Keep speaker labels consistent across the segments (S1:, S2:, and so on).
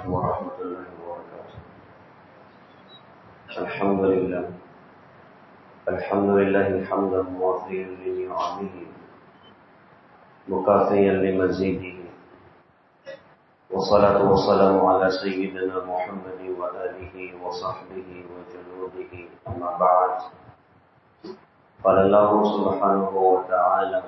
S1: عليكم ورحمة الله وبركاته. الحمد لله حمدا موافيا لنعمه مكافيا لمزيده، والصلاة والسلام على سيدنا محمد وآله وصحبه وجنوده، أما بعد. قال الله سبحانه وتعالى: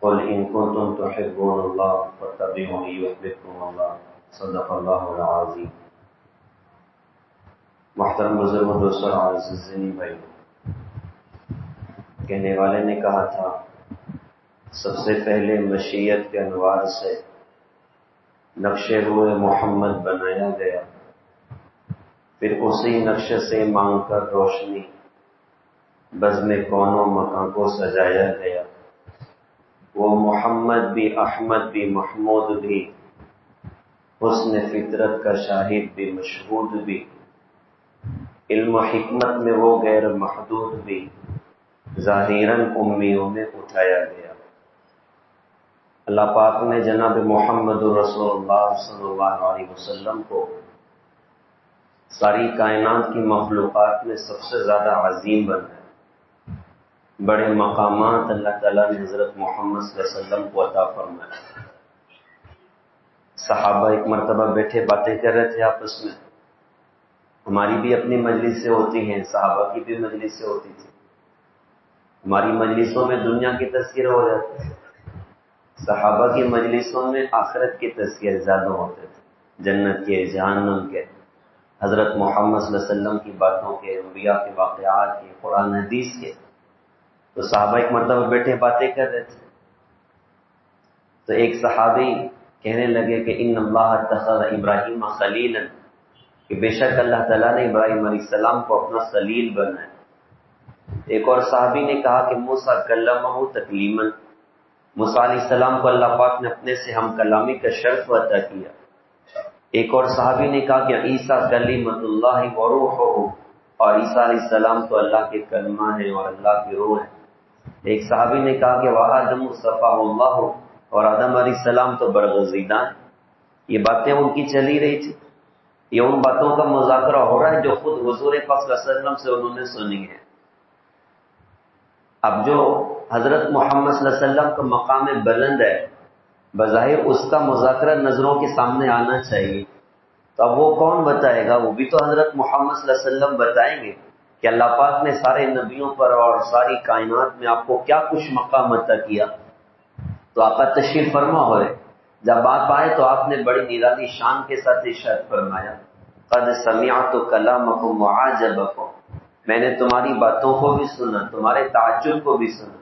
S1: قل إن كنتم تحبون الله فاتبعوني يحببكم الله. صدق اللہ العظیم. محترم بزرگ دوستوں اور عزیزین بھائی، کہنے والے نے کہا تھا سب سے پہلے مشیت کے انوار سے نقش روح محمد بنایا گیا، پھر اسی نقش سے مانگ کر روشنی بزم کون و مکان کو سجایا گیا. وہ محمد بھی، احمد بھی، محمود بھی، حسن فطرت کا شاہد بھی، مشہود بھی، علم و حکمت میں وہ غیر محدود بھی، ظاہراً امیوں میں اٹھایا گیا. اللہ پاک نے جناب محمد رسول اللہ صلی اللہ علیہ وسلم کو ساری کائنات کی مخلوقات میں سب سے زیادہ عظیم بنایا. بڑے مقامات اللہ تعالیٰ نے حضرت محمد صلی اللہ علیہ وسلم کو عطا فرمایا. صحابہ ایک مرتبہ بیٹھے باتیں کر رہے تھے آپس میں. ہماری بھی اپنی مجلسیں ہوتی ہیں، صحابہ کی بھی مجلسیں ہوتی تھی. ہماری مجلسوں میں دنیا کی تذکرہ ہو جاتی ہے، صحابہ کی مجلسوں میں آخرت کے تذکرے زیادہ ہوتے تھے، جنت کے، جہنم کے، حضرت محمد صلی اللہ علیہ وسلم کی باتوں کے، انبیاء کے واقعات کے، قرآن حدیث کے. تو صحابہ ایک مرتبہ بیٹھے باتیں کر رہے تھے، تو ایک صحابی کہنے لگے کہ ان اللہ اتخذ ابراہیم خلیلا، کہ بے شک اللہ تعالیٰ نے ابراہیم علیہ السلام کو اپنا خلیل بنایا. ایک اور صحابی نے کہا کہ موسیٰ کلمہ تکلیما، موسیٰ علیہ السلام کو اللہ پاک نے اپنے سے ہم کلامی کا شرف عطا کیا. ایک اور صحابی نے کہا کہ عیسیٰ کلمۃ اللہ و روحہ، اور عیسیٰ علیہ السلام تو اللہ کے کلمہ ہیں اور اللہ کی روح ہے. ایک صحابی نے کہا کہ وآدم صفاہ اللہ، اور آدم علیہ السلام تو برگزیدہ ہیں. یہ باتیں ان کی چلی رہی تھی. یہ ان باتوں کا مذاکرہ ہو رہا ہے جو خود حضور پاک صلی اللہ علیہ وسلم سے انہوں نے سنی ہے. اب جو حضرت محمد صلی اللہ علیہ وسلم کا مقام بلند ہے، بظاہر اس کا مذاکرہ نظروں کے سامنے آنا چاہیے. تو اب وہ کون بتائے گا؟ وہ بھی تو حضرت محمد صلی اللہ علیہ وسلم بتائیں گے کہ اللہ پاک نے سارے نبیوں پر اور ساری کائنات میں آپ کو کیا کچھ مقام عطا کیا. تو آقا تشریف فرما ہوئے، جب آپ آئے تو آپ نے بڑی نرالی شان کے ساتھ ارشاد فرمایا: قد سمعت کلامکم وعجبکم، میں نے تمہاری باتوں کو بھی سنا، تمہارے تعجب کو بھی سنا.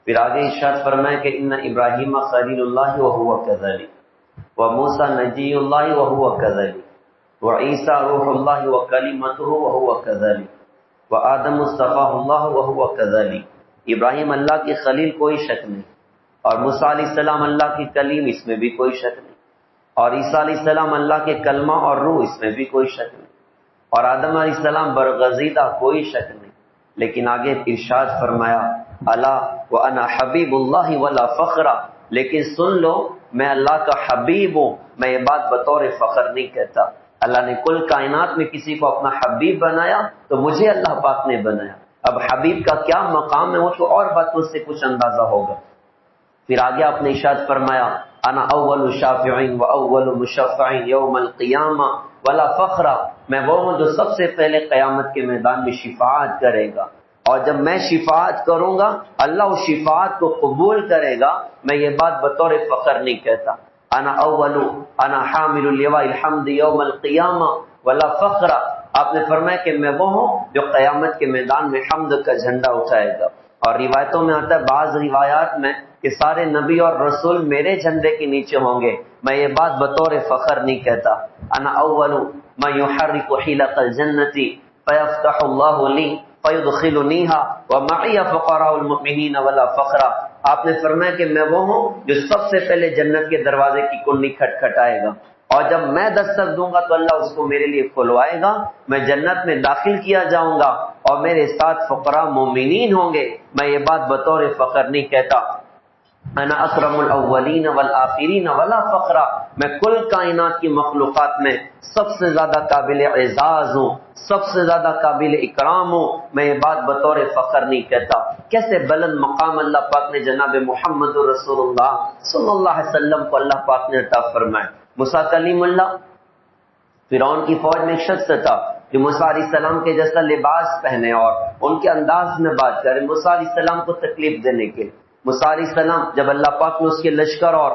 S1: پھر آگے ارشاد فرمایا کہ ان ابراہیم خلیل اللہ وہو کذلک، وموسیٰ نجی اللہ وہو کذلک، وعیسیٰ روح اللہ وکلمتہ وہو کذلک، وآدم اصطفاہ اللہ وہو کذلک. ابراہیم اللہ کی خلیل، کوئی شک نہیں، اور موسیٰ علیہ السلام اللہ کی کلیم، اس میں بھی کوئی شک نہیں، اور عیسیٰ علیہ السلام اللہ کے کلمہ اور روح، اس میں بھی کوئی شک نہیں، اور آدم علیہ السلام برگزیدہ، کوئی شک نہیں. لیکن آگے ارشاد فرمایا: الا وانا حبیب اللہ ولا فخر، لیکن سن لو میں اللہ کا حبیب ہوں، میں یہ بات بطور فخر نہیں کہتا. اللہ نے کل کائنات میں کسی کو اپنا حبیب بنایا تو مجھے اللہ پاک نے بنایا. اب حبیب کا کیا مقام ہے وہ تو اور باتوں سے کچھ اندازہ ہوگا. پھر آگے آپ نے ارشاد فرمایا: انا اول شافع و اول مشفع یوم القیامہ ولا فخر، میں وہ ہوں جو سب سے پہلے قیامت کے میدان میں شفاعت کرے گا، اور جب میں شفاعت کروں گا اللہ اس شفاعت کو قبول کرے گا. میں یہ بات بطور فخر نہیں کہتا. انا حامل اللواء الحمد یوم القیامہ ولا فخر، آپ نے فرمایا کہ میں وہ ہوں جو قیامت کے میدان میں حمد کا جھنڈا اٹھائے گا. اور روایتوں میں آتا ہے، بعض روایات میں، کہ سارے نبی اور رسول میرے جھنڈے کے نیچے ہوں گے. میں یہ بات بطور فخر نہیں کہتا. انا اول من يحرك حلق الجنة فيفتح الله لي فيدخلنيها ومعي فقراء المؤمنين ولا فخر. آپ نے فرمایا کہ میں وہ ہوں جو سب سے پہلے جنت کے دروازے کی کنڈی کھٹکھٹائے گا، اور جب میں دستک دوں گا تو اللہ اس کو میرے لیے کھلوائے گا. میں جنت میں داخل کیا جاؤں گا اور میرے ساتھ فقراء مومنین ہوں گے. میں یہ بات بطور فخر نہیں کہتا. انا اکرم الاولین والآخرین ولا فخرا، میں کل کائنات کی مخلوقات میں سب سے زیادہ قابل اعزاز ہوں، سب سے زیادہ قابل اکرام ہوں، میں یہ بات بطور فخر نہیں کہتا۔ کیسے بلند مقام اللہ پاک نے جناب محمد رسول اللہ صلی اللہ علیہ وسلم کو اللہ پاک نے عطا فرمایا۔ موسیٰ کلیم اللہ فرعون کی فوج میں ایک شخص تھا جو موسیٰ علیہ السلام کے جیسا لباس پہنے اور ان کے انداز میں بات کرے، موسیٰ علیہ السلام کو تکلیف دینے کے۔ موسیٰ علیہ السلام جب اللہ پاک نے اس کے لشکر اور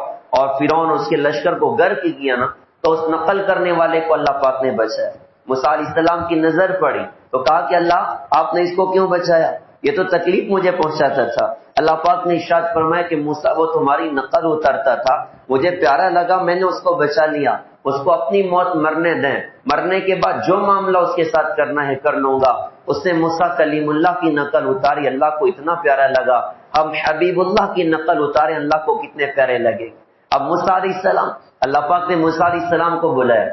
S1: فرعون اس کے لشکر کو غرق کیا نا، تو اس نقل کرنے والے کو اللہ پاک نے بچایا۔ موسیٰ علیہ السلام کی نظر پڑی تو کہا کہ اللہ آپ نے اس کو کیوں بچایا، یہ تو تکلیف مجھے پہنچاتا تھا۔ اللہ پاک نے ارشاد فرمایا کہ موسیٰ وہ تمہاری نقل اترتا تھا، مجھے پیارا لگا، میں نے اس کو بچا لیا، اس کو اپنی موت مرنے دیں، مرنے کے بعد جو معاملہ اس کے ساتھ کرنا ہے کر لوں گا۔ اس نے موسیٰ کلیم اللہ کی نقل اتاری، اللہ کو اتنا پیارا لگا۔ ہم حبیب اللہ کی نقل اتارے، اللہ کو کتنے پیارے لگے۔ اب موسیٰ علیہ السلام، اللہ پاک نے موسیٰ علیہ السلام کو بلایا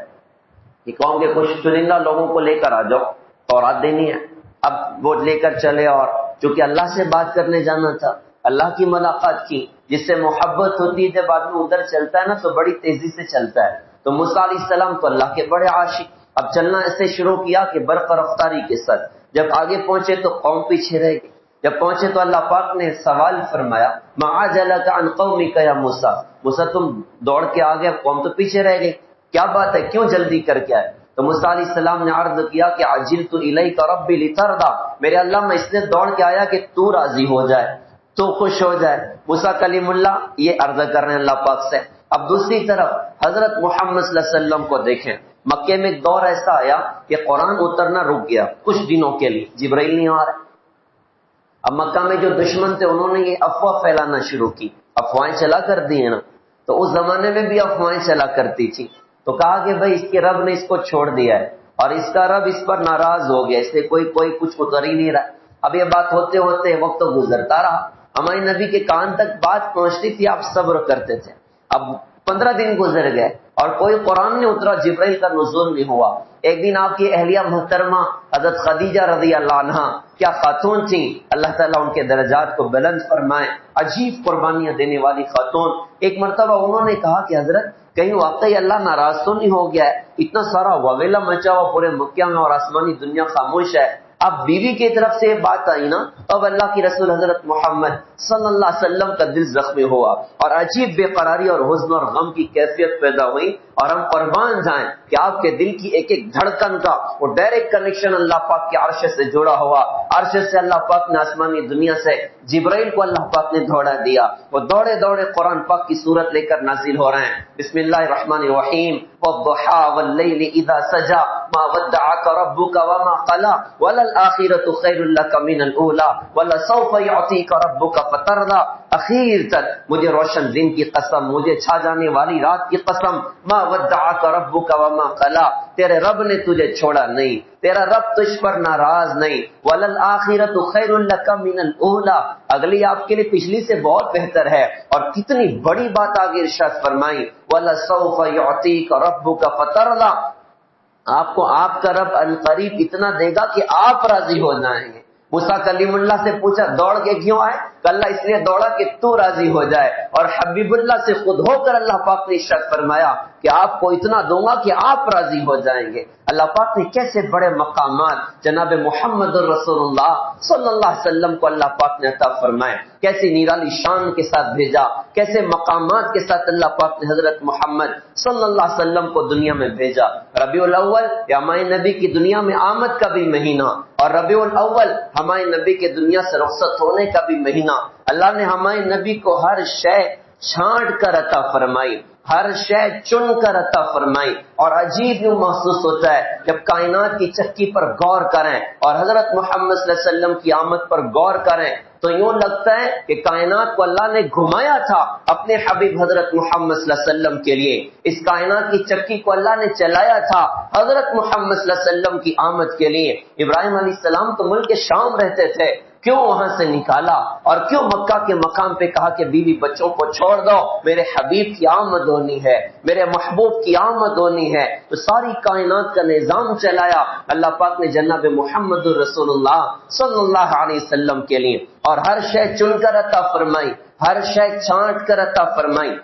S1: کہ قوم کے کچھ چنندہ لوگوں کو لے کر آ جاؤ، تورات دینی ہے۔ اب وہ لے کر چلے اور چونکہ اللہ سے بات کرنے جانا تھا، اللہ کی ملاقات کی، جس سے محبت ہوتی ہے جب آدمی ادھر چلتا ہے نا تو بڑی تیزی سے چلتا ہے۔ تو موسیٰ علیہ السلام تو اللہ کے بڑے عاشق، اب چلنا ایسے شروع کیا کہ برق رفتاری کے ساتھ۔ جب آگے پہنچے تو قوم پیچھے رہ گئی، جب پہنچے تو اللہ پاک نے سوال فرمایا ما عجلک عن قومک یا موسیٰ، موسیٰ تم دوڑ کے آگے، قوم تو پیچھے رہ گئی، کیا بات ہے، کیوں جلدی کر کے آئے؟ تو موسیٰ علیہ السلام نے عرض کیا کہ عجلت الیک ربی لترضی، میرے اللہ میں اس لیے دوڑ کے آیا کہ تو راضی ہو جائے، تو خوش ہو جائے۔ موسیٰ کلیم اللہ یہ عرض کر رہے ہیں اللہ پاک سے۔ اب دوسری طرف حضرت محمد صلی اللہ علیہ وسلم کو دیکھیں، مکے میں ایک دور ایسا آیا کہ قرآن اترنا رک گیا کچھ دنوں کے لیے، جبرائیل نہیں آ رہا۔ اب مکہ میں جو دشمن تھے انہوں نے یہ افواہ پھیلانا شروع کی، افواہیں چلا کر دی ہیں نا، تو اس زمانے میں بھی افواہیں چلا کرتی تھی، تو کہا کہ بھائی اس کے رب نے اس کو چھوڑ دیا ہے اور اس کا رب اس پر ناراض ہو گیا، اس سے کوئی کچھ اتر ہی نہیں رہا۔ اب یہ بات ہوتے ہوتے وقت تو گزرتا رہا، ہمارے نبی کے کان تک بات پہنچتی تھی، آپ صبر کرتے تھے۔ اب 15 دن گزر گئے اور کوئی قرآن نہیں اترا، جبرائیل کا نزول نہیں ہوا۔ ایک دن آپ کی اہلیہ محترمہ حضرت خدیجہ رضی اللہ عنہا، کیا خاتون تھیں، اللہ تعالیٰ ان کے درجات کو بلند فرمائے، عجیب قربانیاں دینے والی خاتون۔ ایک مرتبہ انہوں نے کہا کہ حضرت کہیں واقعی اللہ ناراض تو نہیں ہو گیا ہے، اتنا سارا واویلا مچا ہوا پورے مکہ میں اور آسمانی دنیا خاموش ہے۔ اب بیوی کی طرف سے بات آئی نا، اب اللہ کی رسول حضرت محمد صلی اللہ علیہ وسلم کا دل زخمی ہوا اور عجیب بے قراری اور حزن اور غم کی کیفیت پیدا ہوئی، اور ہم قربان جائیں کہ آپ کے دل کی ایک ایک دھڑکن کا وہ ڈائریکٹ کنیکشن اللہ پاک کے عرش سے جڑا ہوا۔ عرش سے اللہ پاک نے آسمانی دنیا سے جبرائیل کو اللہ پاک نے دوڑا دیا، وہ دوڑے دوڑے قرآن پاک کی صورت لے کر نازل ہو رہے ہیں۔ بسم اللہ الرحمن الرحیم، والضحى واللیل اذا سجى ما ودعك ربك وما قلى وللآخرة خیر لك من الاولى ولسوف يعطيك ربك فترضى۔ اخیر تک مجھے روشن دن کی قسم، مجھے چھا جانے والی رات کی قسم، ما ودعك ربك وما قلى، تیرے رب نے تجھے چھوڑا نہیں، تیرا رب تجھ پر ناراض نہیں۔ وَلَلْآخِرَةُ خَيْرٌ لَكَ مِنَ الْأُولَى، اگلی آپ کے لیے پچھلی سے بہت بہتر ہے۔ اور کتنی بڑی بات آگے ارشاد فرمائی، وَلَسَوْفَ يُعْطِيكَ رَبُّكَ فَتَرْضَى، آپ کو آپ کا رب عنقریب اتنا دے گا کہ آپ راضی ہو جائیں گے۔ موسیٰ کلیم اللہ سے پوچھا دوڑ کے کیوں آئے؟ کہ اللہ اس لیے دوڑا کہ تو راضی ہو جائے، اور حبیب اللہ سے خود ہو کر اللہ پاک نے ارشاد فرمایا کہ آپ کو اتنا دوں گا کہ آپ راضی ہو جائیں گے۔ اللہ پاک نے کیسے بڑے مقامات جناب محمد الرسول اللہ صلی اللہ علیہ وسلم کو اللہ پاک نے عطا فرمائے، کیسی نرالی شان کے ساتھ بھیجا، کیسے مقامات کے ساتھ اللہ پاک نے حضرت محمد صلی اللہ علیہ وسلم کو دنیا میں بھیجا۔ ربیع الاول یہ ہمارے نبی کی دنیا میں آمد کا بھی مہینہ، اور ربیع الاول ہمارے نبی کے دنیا سے رخصت ہونے کا بھی مہینہ۔ اللہ نے ہمارے نبی کو ہر شے چھانٹ کر عطا فرمائی، ہر شے چن کر عطا فرمائی، اور عجیب یوں محسوس ہوتا ہے جب کائنات کی چکی پر غور کریں اور حضرت محمد صلی اللہ علیہ وسلم کی آمد پر غور کریں تو یوں لگتا ہے کہ کائنات کو اللہ نے گھمایا تھا اپنے حبیب حضرت محمد صلی اللہ علیہ وسلم کے لیے، اس کائنات کی چکی کو اللہ نے چلایا تھا حضرت محمد صلی اللہ علیہ وسلم کی آمد کے لیے۔ ابراہیم علیہ السلام تو ملک شام رہتے تھے، کیوں وہاں سے نکالا اور کیوں مکہ کے مقام پہ کہا کہ بیوی بچوں کو چھوڑ دو، میرے حبیب کی آمد ہونی ہے، میرے محبوب کی آمد ہونی ہے؟ تو ساری کائنات کا نظام چلایا اللہ پاک نے جناب محمد الرسول اللہ صلی اللہ علیہ وسلم کے لیے، اور ہر شے چن کر عطا فرمائی۔ ہر شے چھانٹ کر عطا فرمائی۔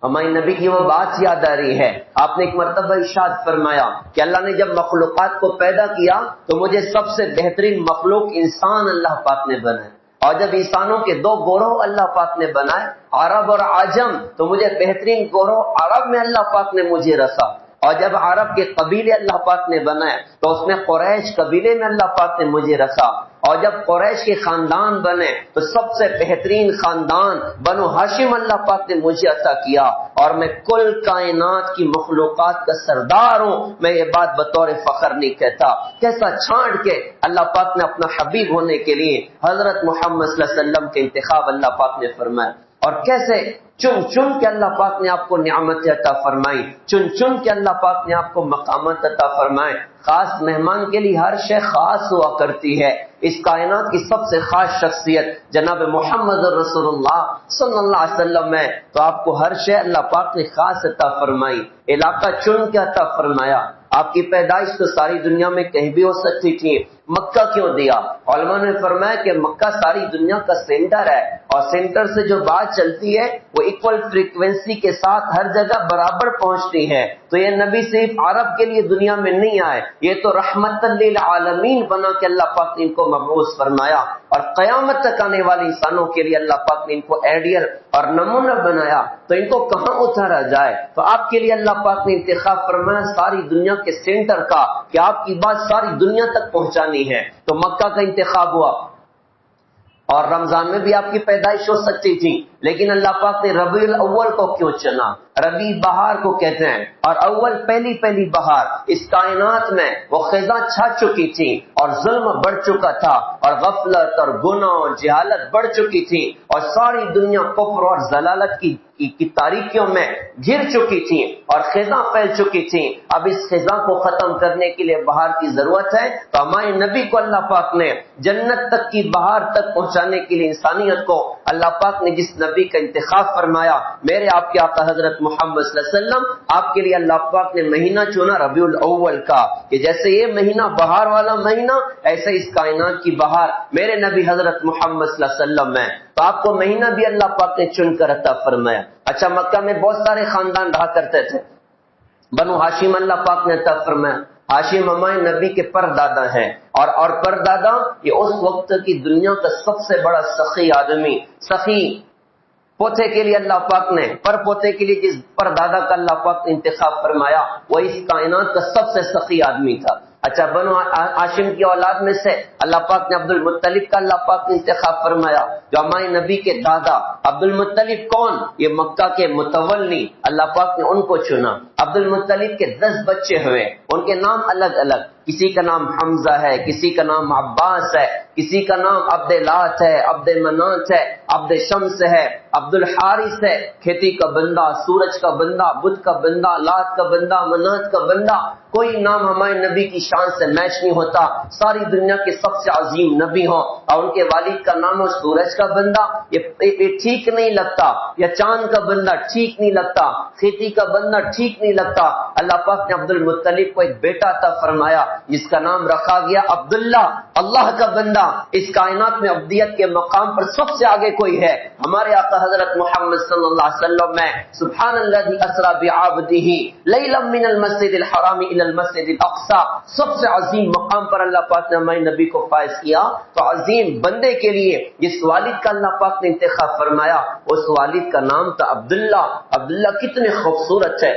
S1: ہمارے نبی کی وہ بات یاد آ رہی ہے، آپ نے ایک مرتبہ ارشاد فرمایا کہ اللہ نے جب مخلوقات کو پیدا کیا تو مجھے سب سے بہترین مخلوق انسان اللہ پاک نے بنائے، اور جب انسانوں کے دو گروہ اللہ پاک نے بنائے، عرب اور عجم، تو مجھے بہترین گروہ عرب میں اللہ پاک نے مجھے رکھا، اور جب عرب کے قبیلے اللہ پاک نے بنائے تو اس میں قریش قبیلے میں اللہ پاک نے مجھے رکھا، اور جب قریش کے خاندان بنے تو سب سے بہترین خاندان بنو ہاشم اللہ پاک نے مجھے عطا کیا، اور میں کل کائنات کی مخلوقات کا سردار ہوں۔ میں یہ بات بطور فخر نہیں کہتا، کیسا چھانٹ کے اللہ پاک نے اپنا حبیب ہونے کے لیے حضرت محمد صلی اللہ علیہ وسلم کے انتخاب اللہ پاک نے فرمایا، اور کیسے چن چن کے اللہ پاک نے آپ کو نعمت عطا فرمائی، چن چن کے اللہ پاک نے آپ کو مقامات عطا فرمائے۔ خاص مہمان کے لیے ہر شے خاص ہوا کرتی ہے، اس کائنات کی سب سے خاص شخصیت جناب محمد رسول اللہ صلی اللہ علیہ وسلم ہے، تو آپ کو ہر شے اللہ پاک نے خاص عطا فرمائی، علاقہ چن کے عطا فرمایا۔ آپ کی پیدائش تو ساری دنیا میں کہیں بھی ہو سکتی تھی، مکہ کیوں دیا؟ علماء نے فرمایا کہ مکہ ساری دنیا کا سینٹر ہے، اور سینٹر سے جو بات چلتی ہے وہ ایکول فریکوینسی کے ساتھ ہر جگہ برابر پہنچتی ہے، تو یہ نبی صرف عرب کے لیے دنیا میں نہیں آئے، یہ تو رحمت للعالمین بنا کے اللہ پاک نے ان کو مبعوث فرمایا، اور قیامت تک آنے والے انسانوں کے لیے اللہ پاک نے ان کو آئیڈیل اور نمونہ بنایا، تو ان کو کہاں اتارا جائے؟ تو آپ کے لیے اللہ پاک نے انتخاب فرمایا ساری دنیا کے سینٹر کا، کہ آپ کی بات ساری دنیا تک پہنچانی ہے، تو مکہ کا انتخاب ہوا۔ اور رمضان میں بھی آپ کی پیدائش ہو سکتی تھی، لیکن اللہ پاک نے ربیع الاول کو کیوں چنا؟ ربیع بہار کو کہتے ہیں، اور اول پہلی بہار، اس کائنات میں وہ خزاں چھا چکی تھی، اور ظلم بڑھ چکا تھا، اور غفلت اور گناہ اور جہالت بڑھ چکی تھی، اور ساری دنیا کفر اور ضلالت کی تاریکیوں میں گر چکی تھی، اور خزاں پھیل چکی تھی۔ اب اس خزاں کو ختم کرنے کے لیے بہار کی ضرورت ہے، تو ہمارے نبی کو اللہ پاک نے جنت تک کی بہار تک پہنچانے کے لیے انسانیت کو اللہ پاک نے جس نبی کا انتخاب فرمایا، میرے آپ کے آقا حضرت محمد صلی اللہ علیہ وسلم، آپ کے لیے اللہ پاک نے مہینہ چنا ربیع الاول کا، کہ جیسے یہ مہینہ بہار والا مہینہ، ایسے اس کائنات کی بہار میرے نبی حضرت محمد صلی اللہ علیہ وسلم ہے، تو آپ کو مہینہ بھی اللہ پاک نے چن کر عطا فرمایا۔ اچھا، مکہ میں بہت سارے خاندان رہا کرتے تھے، بنو ہاشم اللہ پاک نے عطا فرمایا۔ ہاشم ہمارے نبی کے پردادا ہیں، اور پردادا یہ اس وقت کی دنیا کا سب سے بڑا سخی آدمی، سخی پوتے کے لیے اللہ پاک نے، پر پوتے کے لیے جس پردادا کا اللہ پاک نے انتخاب فرمایا وہ اس کائنات کا سب سے سخی آدمی تھا۔ اچھا، بنو ہاشم کی اولاد میں سے اللہ پاک نے عبد المطلب کا اللہ پاک نے انتخاب فرمایا، جو ہمارے نبی کے دادا۔ عبد المطلب کون؟ یہ مکہ کے متولی، اللہ پاک نے ان کو چنا۔ عبد المطلب کے 10 بچے ہوئے، ان کے نام الگ الگ، کسی کا نام حمزہ ہے، کسی کا نام عباس ہے، کسی کا نام عبد لات ہے، عبد منات ہے، عبد شمس ہے، عبد الحارث ہے، کھیتی کا بندہ، سورج کا بندہ، بدھ کا بندہ، لات کا بندہ، منات کا بندہ۔ کوئی نام ہمارے نبی کی شان سے میچ نہیں ہوتا، ساری دنیا کے سب سے عظیم نبی ہوں اور ان کے والد کا نام ہو سورج کا بندہ، یہ ٹھیک نہیں لگتا، یا چاند کا بندہ ٹھیک نہیں لگتا، کھیتی کا بندہ ٹھیک نہیں لگتا۔ اللہ پاک نے عبد المطلب کو ایک بیٹا عطا فرمایا جس کا نام رکھا گیا عبداللہ، اللہ کا بندہ۔ اس کائنات میں عبدیت کے مقام پر سب سے آگے کوئی ہے، ہمارے آقا حضرت محمد صلی اللہ علیہ وسلم میں سبحان الذی اسری بعبدہ لیلا من المسجد الحرام الى المسجد الاقصى، سب سے عظیم مقام پر اللہ پاک نے ہمارے نبی کو فائز کیا۔ تو عظیم بندے کے لیے جس والد کا اللہ پاک نے انتخاب فرمایا اس والد کا نام تھا عبداللہ۔ عبداللہ کتنے خوبصورت ہے،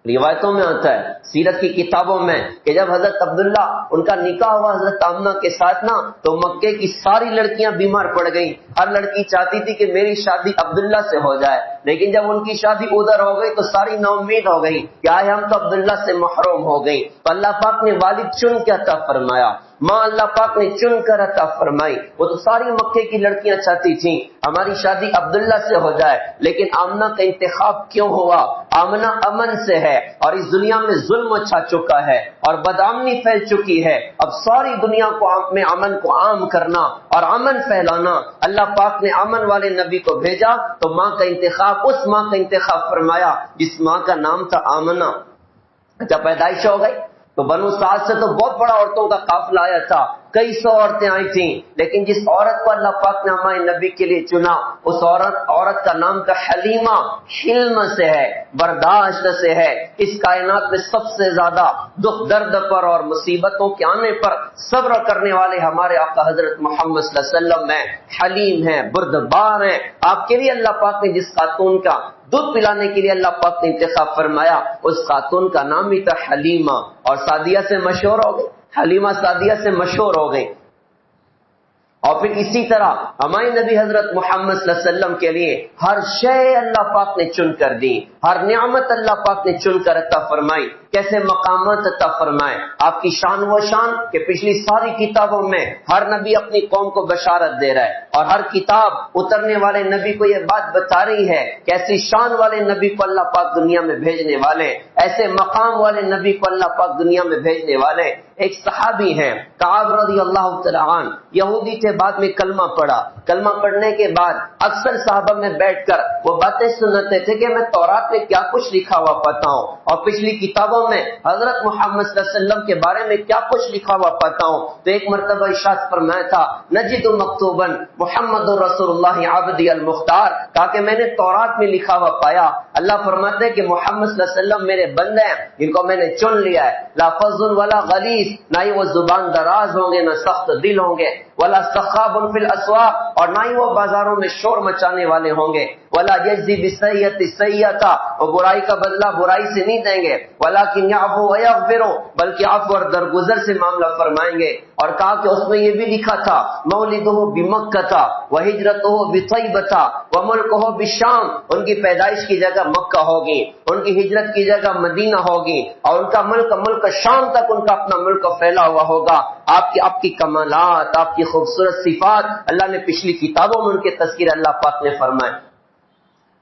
S1: روایتوں میں آتا ہے، سیرت کی کتابوں میں، کہ جب حضرت عبداللہ ان کا نکاح ہوا حضرت آمنہ کے ساتھ نا، تو مکے کی ساری لڑکیاں بیمار پڑ گئیں، ہر لڑکی چاہتی تھی کہ میری شادی عبداللہ سے ہو جائے، لیکن جب ان کی شادی ادھر ہو گئی تو ساری نا امید ہو گئی کہ آئے ہم تو عبداللہ سے محروم ہو گئی۔ تو اللہ پاک نے والد چن کے عطا فرمایا، ماں اللہ پاک نے چن کر عطا فرمائی۔ وہ تو ساری مکے کی لڑکیاں چاہتی تھیں ہماری شادی عبداللہ سے ہو جائے، لیکن آمنہ کا انتخاب کیوں ہوا؟ آمنہ امن سے ہے، اور اس دنیا میں ظلم چھا چکا ہے اور بدامنی پھیل چکی ہے، اب ساری دنیا میں امن کو عام کرنا اور امن پھیلانا، اللہ پاک نے امن والے نبی کو بھیجا، تو ماں کا انتخاب، اس ماں کا انتخاب فرمایا جس ماں کا نام تھا آمنہ۔ جب پیدائش ہو گئی تو بنو سعد سے تو بہت بڑا عورتوں کا قافلہ آیا تھا، کئی سو عورتیں آئی تھیں، لیکن جس عورت کو اللہ پاک نے ہمارے نبی کے لیے چنا، اس عورت کا نام کا حلیمہ، حلم سے ہے، برداشت سے ہے۔ اس کائنات میں سب سے زیادہ دکھ درد پر اور مصیبتوں کے آنے پر صبر کرنے والے ہمارے آقا حضرت محمد صلی اللہ علیہ وسلم ہیں، حلیم ہیں، بردبار ہیں۔ آپ کے لیے اللہ پاک نے جس خاتون کا دودھ پلانے کے لیے اللہ پاک نے انتخاب فرمایا، اس خاتون کا نام ہی تھا حلیمہ، اور سعدیہ سے مشہور ہو گئی، حلیمہ سعدیہ سے مشہور ہو گئی۔ اور پھر اسی طرح ہمارے نبی حضرت محمد صلی اللہ علیہ وسلم کے لیے ہر شے اللہ پاک نے چن کر دی، ہر نعمت اللہ پاک نے چن کر عطا فرمائی۔ کیسے مقامات عطا فرمائے، آپ کی شان و شان کہ پچھلی ساری کتابوں میں ہر نبی اپنی قوم کو بشارت دے رہا ہے، اور ہر کتاب اترنے والے نبی کو یہ بات بتا رہی ہے کہ ایسی شان والے نبی کو اللہ پاک دنیا میں بھیجنے والے، ایسے مقام والے نبی کو اللہ پاک دنیا میں بھیجنے والے۔ ایک صحابی ہیں کعب رضی اللہ تعالی عنہ، یہودی تھے، بعد میں کلمہ پڑھا، کلمہ پڑھنے کے بعد اکثر صحابہ میں بیٹھ کر وہ باتیں سنتے تھے کہ میں تورات میں کیا کچھ لکھا ہوا پاتا ہوں، اور پچھلی کتابوں میں حضرت محمد صلی اللہ علیہ وسلم کے بارے میں کیا کچھ لکھا ہوا پاتا ہوں۔ تو ایک مرتبہ ارشاد فرمایا تھا، نجد مکتوبا محمد رسول اللہ عبدی المختار، کہا کہ میں نے تورات میں لکھا ہوا پایا، اللہ فرماتے ہیں کہ محمد صلی اللہ علیہ وسلم میرے بندے ہیں جن کو میں نے چن لیا ہے، لا فظ ولا غلیظ، نہ ہی وہ زبان دراز ہوں گے، نہ سخت دل ہوں گے، ولا سخاب فی الاسواق، اور نہ ہی وہ بازاروں میں شور مچانے والے ہوں گے، ولا یجزی بالسیئۃ السیئۃ، وہ برائی کا بدلہ برائی سے نہیں دیں گے، ولکن یعفو ویغفر، بلکہ عفو اور درگزر سے معاملہ فرمائیں گے۔ اور کہا کہ اس میں یہ بھی لکھا تھا، مولدہ بمکہ وہجرتہ بطیبہ وملکہ بالشام، ان کی پیدائش کی جگہ مکہ ہوگی، ان کی ہجرت کی جگہ مدینہ ہوگی، اور ان کا ملک شام تک ان کا اپنا ملک پھیلا ہوا ہوگا۔ آپ کی کمالات، آپ کی خوبصورت صفات اللہ نے پچھلی کتابوں میں ان کے تذکیر اللہ پاک نے فرمائے،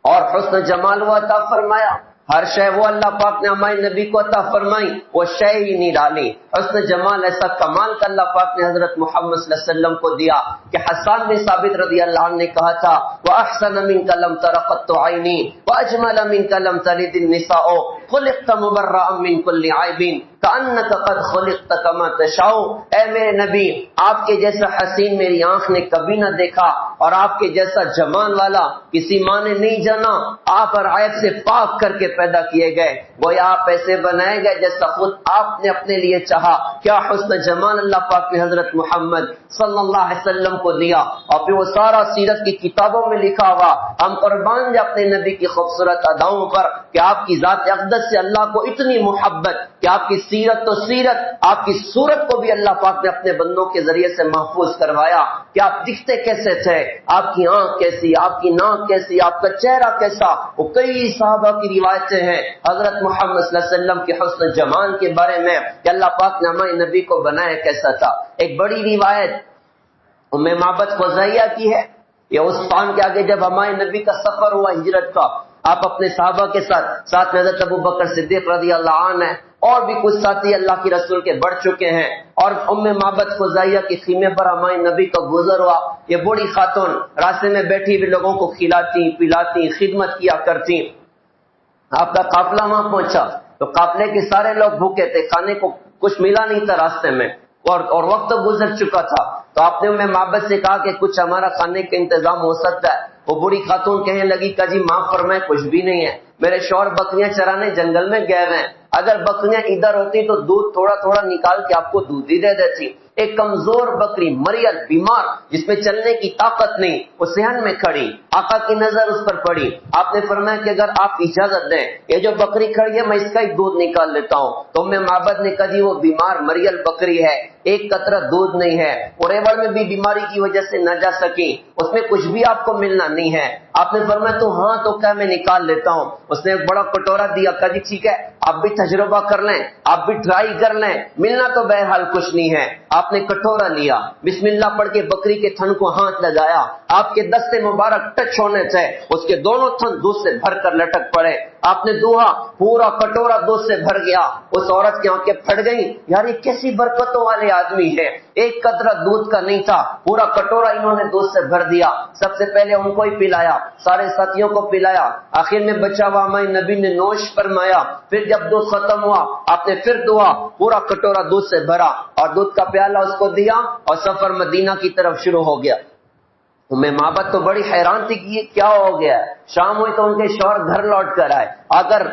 S1: اور حسن جمال و عطا فرمایا۔ ہر شے وہ اللہ پاک نے ہمارے نبی کو عطا فرمائی، وہ شے ہی نہیں ڈالی۔ حسن جمال ایسا کمال کا اللہ پاک نے حضرت محمد صلی اللہ علیہ وسلم کو دیا کہ حسان بن ثابت رضی اللہ عنہ نے کہا تھا، وَأَحْسَنَ مِنْكَ لَمْ تَرَ قَطُّ عَيْنِي وَأَجْمَلَ مِنْكَ لَمْ تَلِدِ النِّسَاءُ خُلِقْتَ مُبَرَّأً مِنْ كُلِّ عَيْبٍ كَأَنَّكَ قَدْ خُلِقْتَ كَمَا تَشَاءُ۔ اے میرے نبی، آپ کے جیسا حسین میری آنکھ نے کبھی نہ دیکھا، اور آپ کے جیسا جمال والا کسی ماں نے نہیں جانا۔ آپ ہر عیب سے پاک کر کے پیدا کیے گئے، گویا آپ ایسے بنائے گئے جیسا خود آپ نے اپنے لیے چاہا۔ کیا حسن جمال اللہ پاک نے حضرت محمد صلی اللہ علیہ وسلم کو دیا، اور پھر وہ سارا سیرت کی کتابوں میں لکھا ہوا۔ ہم قربان جائیں اپنے نبی کی خوبصورت اداؤں پر کہ آپ کی ذات اقدس سے اللہ کو اتنی محبت کہ آپ کی سیرت تو سیرت، آپ کی صورت کو بھی اللہ پاک نے اپنے بندوں کے ذریعے سے محفوظ کروایا کہ آپ دکھتے کیسے تھے، آپ کی آنکھ کیسی، آپ کی ناک کیسی، آپ کا چہرہ کیسا۔ وہ کئی صحابہ کی روایتیں ہیں حضرت محمد صلی اللہ علیہ وسلم کے حسن جمال کے بارے میں کہ اللہ پاک نے ہمارے نبی کو بنایا کیسا تھا۔ ایک بڑی روایت ام معبد خزیہ کی ہے، یہ اس پان کے آگے جب ہمارے نبی کا سفر ہوا ہجرت کا، آپ اپنے صحابہ کے ساتھ میں حضرت ابو بکر صدیق رضی اللہ عنہ ہے، اور بھی کچھ ساتھی اللہ کی رسول کے بڑھ چکے ہیں، اور ام معبد خزیہ کے خیمے پر ہمارے نبی کا گزر ہوا۔ یہ بوڑھی خاتون راستے میں بیٹھی بھی لوگوں کو کھلاتی پلاتی خدمت کیا کرتی۔ آپ کا قافلہ وہاں پہنچا تو قافلے کے سارے لوگ بھوکے تھے، کھانے کو کچھ ملا نہیں تھا راستے میں، اور وقت گزر چکا تھا۔ تو آپ نے ام معبد سے کہا کہ کچھ ہمارا کھانے کا انتظام ہو سکتا ہے؟ وہ بوڑھی خاتون کہنے لگی کہ جی معاف فرمائے، کچھ بھی نہیں ہے، میرے شوہر بکریاں چرانے جنگل میں گئے ہوئے ہیں، اگر بکریاں ادھر ہوتی تو دودھ تھوڑا تھوڑا نکال کے آپ کو دودھ ہی دے دیتی۔ ایک کمزور بکری، مریض، بیمار، جس میں چلنے کی طاقت نہیں، وہ صحن میں کھڑی، آقا کی نظر اس پر پڑی۔ آپ نے فرمایا کہ اگر آپ اجازت دیں، یہ جو بکری کھڑی ہے میں اس کا ہی دودھ نکال لیتا ہوں۔ تو میں معبد نے کہا جی وہ بیمار مریض بکری ہے، ایک قطرہ دودھ نہیں ہے، اور ریوڑ میں بھی بیماری کی وجہ سے نہ جا سکی، اس میں کچھ بھی آپ کو ملنا نہیں ہے۔ آپ نے فرمایا تو ہاں تو کیا میں نکال لیتا ہوں۔ اس نے ایک بڑا کٹورا دیا، کہا جی ٹھیک ہے آپ بھی تجربہ کر لیں، آپ بھی ٹرائی کر لیں، ملنا تو بہرحال کچھ نہیں ہے۔ آپ نے کٹورا لیا، بسم اللہ پڑھ کے بکری کے تھن کو ہاتھ لگایا، آپ کے دست مبارک ٹچ ہونے سے اس کے دونوں تھن دودھ سے بھر کر لٹک پڑے۔ آپ نے دھوا، پورا کٹورا دودھ سے بھر گیا. اس عورت کی آنکھیں پھٹ گئیں، یار یہ کیسی برکتوں والے آدمی ہے، ایک قطرہ دودھ کا نہیں تھا، پورا کٹورا انہوں نے دودھ سے بھر دیا. سب سے پہلے ان کو ہی پلایا، سارے ساتھیوں کو پلایا، آخر میں بچا ہوا ہمارے نبی نے نوش فرمایا. پھر جب دودھ ختم ہوا آپ نے پھر دعا، پورا کٹورا دودھ سے بھرا اور دودھ کا پیالہ اس کو دیا اور سفر مدینہ کی طرف شروع ہو گیا. میں معبد تو بڑی حیران تھی کہ یہ کیا ہو گیا. شام ہوئی تو ان کے شوہر گھر لوٹ کر آئے، آ کر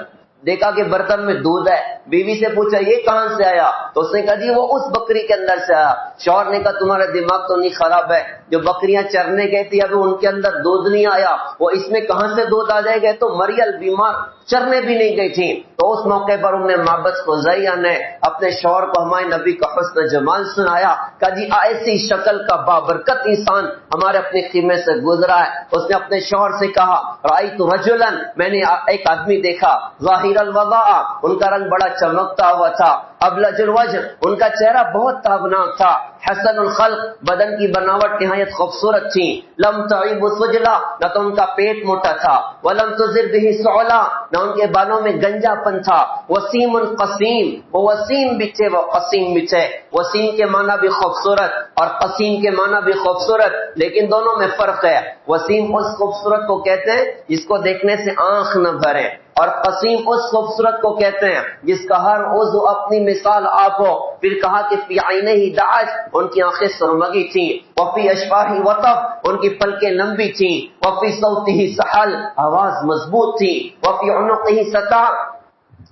S1: دیکھا کہ برتن میں دودھ ہے. بیوی سے پوچھا یہ کہاں سے آیا؟ تو اس نے کہا جی وہ اس بکری کے اندر سے آیا. شوہر نے کہا تمہارا دماغ تو نہیں خراب ہے، جو بکریاں چرنے گئی تھی ابھی ان کے اندر دودھ نہیں آیا، وہ اس میں کہاں سے دودھ آ جائے گا؟ تو مریل بیمار چرنے بھی نہیں گئی تھی. تو اس موقع پر انہوں نے معبد خزیہ نے اپنے شوہر کو ہمارے نبی کا حسن جمال سنایا. کہا جی ایسی شکل کا بابرکت انسان ہمارے اپنے خیمے سے گزرا ہے. اس نے اپنے شوہر سے کہا رأیت رجلا، میں نے ایک آدمی دیکھا، ظاہر الوضاء، ان کا رنگ بڑا چمکتا ہوا تھا، ابلج الوجہ، ان کا چہرہ بہت تابناک تھا، حسن الخلق، بدن کی بناوٹ نہایت خوبصورت تھی، لم تعب سجلا، نہ تو ان کا پیٹ موٹا تھا، ولم تزر به سعلا، نہ ان کے بالوں میں گنجا پن تھا، وسیم قسیم، وہ وسیم بھی تھے وہ قسیم بھی تھے. وسیم کے معنی بھی خوبصورت اور قسیم کے معنی بھی خوبصورت، لیکن دونوں میں فرق ہے. وسیم اس خوبصورت کو کہتے ہیں جس کو دیکھنے سے آنکھ نہ بھرے، اور قسیم اس خوبصورت کو کہتے ہیں جس کا ہر عضو اپنی مثال آپ ہو. پھر کہا کہ فی عینہ دعج، ان کی آنکھیں سرمگی تھیں، وفی اشفاہ وطف، ان کی پلکیں لمبی تھیں، وفی صوتہ سحل، آواز مضبوط تھی، وفی عنقہ سطع،